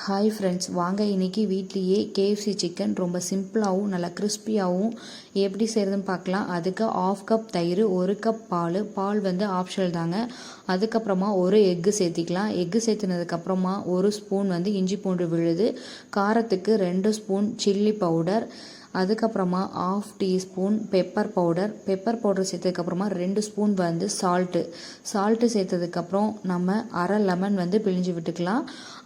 Hi friends, வாங்க இன்றைக்கி வீட்லேயே கேஎஃப்சி சிக்கன் ரொம்ப சிம்பிளாகவும் நல்லா கிறிஸ்பியாகவும் எப்படி செய்கிறதுன்னு பார்க்கலாம். அதுக்கு 1/2 கப் தயிர், 1 கப் பால் வந்து ஆப்ஷனல் தாங்க. அதுக்கப்புறமா ஒரு எக்கு சேர்த்திக்கலாம். எக்கு சேர்த்துனதுக்கப்புறமா 1 ஸ்பூன் வந்து இஞ்சி பூண்டு விழுது, காரத்துக்கு 2 ஸ்பூன் சில்லி பவுடர், அதுக்கப்புறமா 1/2 டீஸ்பூன் பெப்பர் பவுடர் சேர்த்ததுக்கப்புறமா 2 ஸ்பூன் வந்து சால்ட்டு சேர்த்ததுக்கப்புறம் நம்ம அரை லெமன் வந்து பிழிஞ்சு விட்டுக்கலாம்.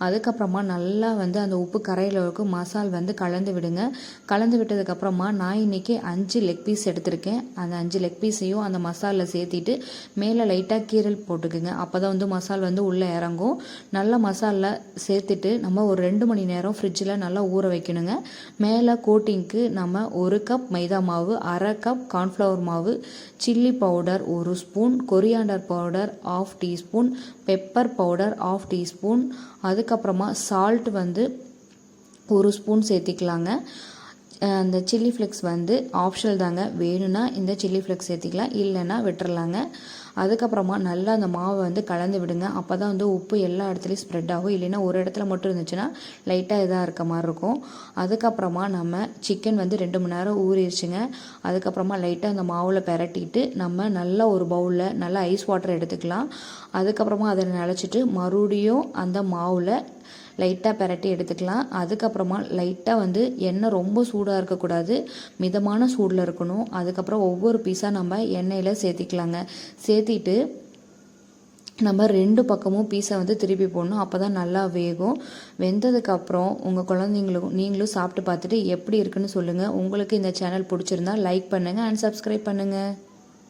அதுக்கப்புறமா நல்லா வந்து அந்த உப்பு கரையிலவுக்கு மசால் வந்து கலந்து விடுங்க. கலந்து விட்டதுக்கப்புறமா நான் இன்றைக்கி 5 லெக் பீஸ் எடுத்திருக்கேன். அந்த 5 லெக் பீஸையும் அந்த மசாலில் சேர்த்திட்டு மேலே லைட்டாக கீரல் போட்டுக்குங்க. அப்போ தான் வந்து மசால் வந்து உள்ளே இறங்கும். நல்லா மசாலில் சேர்த்துட்டு நம்ம ஒரு 2 மணி நேரம் ஃப்ரிட்ஜில் நல்லா ஊற வைக்கணுங்க. மேலே கோட்டிங்க்கு நம்ம 1 கப் மைதா மாவு, அரை கப் கார்ன்ஃப்ளவர் மாவு, chilli powder 1 spoon, coriander powder 1/2 teaspoon, pepper powder 1/2 teaspoon, அதுக்கப்புறமா சால்ட் வந்து 1 ஸ்பூன் சேர்த்திக்கலாங்க. அந்த சில்லி ஃப்ளெக்ஸ் வந்து ஆப்ஷனல் தாங்க. வேணும்னா இந்த சில்லி ஃப்ளெக்ஸ் சேர்த்திக்கலாம், இல்லைன்னா விட்டுறலாங்க. அதுக்கப்புறமா நல்லா அந்த மாவை வந்து கலந்து விடுங்க. அப்போ தான் வந்து உப்பு எல்லா இடத்துலையும் ஸ்ப்ரெட் ஆகும். இல்லைன்னா ஒரு இடத்துல மட்டும் இருந்துச்சுன்னா லைட்டாக இதாக இருக்க மாதிரி இருக்கும். அதுக்கப்புறமா நம்ம சிக்கன் வந்து 2 மணி நேரம் ஊறிடுச்சுங்க. அதுக்கப்புறமா லைட்டாக அந்த மாவில் பெரட்டிட்டு நம்ம நல்லா ஒரு பவுலில் நல்லா ஐஸ் வாட்டர் எடுத்துக்கலாம். அதுக்கப்புறமா அதை நினச்சிட்டு மறுபடியும் அந்த மாவில் லைட்டாக பெரட்டி எடுத்துக்கலாம். அதுக்கப்புறமா லைட்டாக வந்து எண்ணெய் ரொம்ப சூடாக இருக்கக்கூடாது, மிதமான சூடில் இருக்கணும். அதுக்கப்புறம் ஒவ்வொரு பீஸாக நம்ம எண்ணெயில் சேர்த்திக்கலாங்க. சேர்த்திட்டு நம்ம 2 பக்கமும் பீஸை வந்து திருப்பி போடணும். அப்போ தான் நல்லா வேகும். வெந்ததுக்கப்புறம் உங்கள் குழந்தைங்களுக்கும் நீங்களும் சாப்பிட்டு பார்த்துட்டு எப்படி இருக்குன்னு சொல்லுங்கள். உங்களுக்கு இந்த சேனல் பிடிச்சிருந்தா லைக் பண்ணுங்கள் அண்ட் சப்ஸ்கிரைப் பண்ணுங்கள்.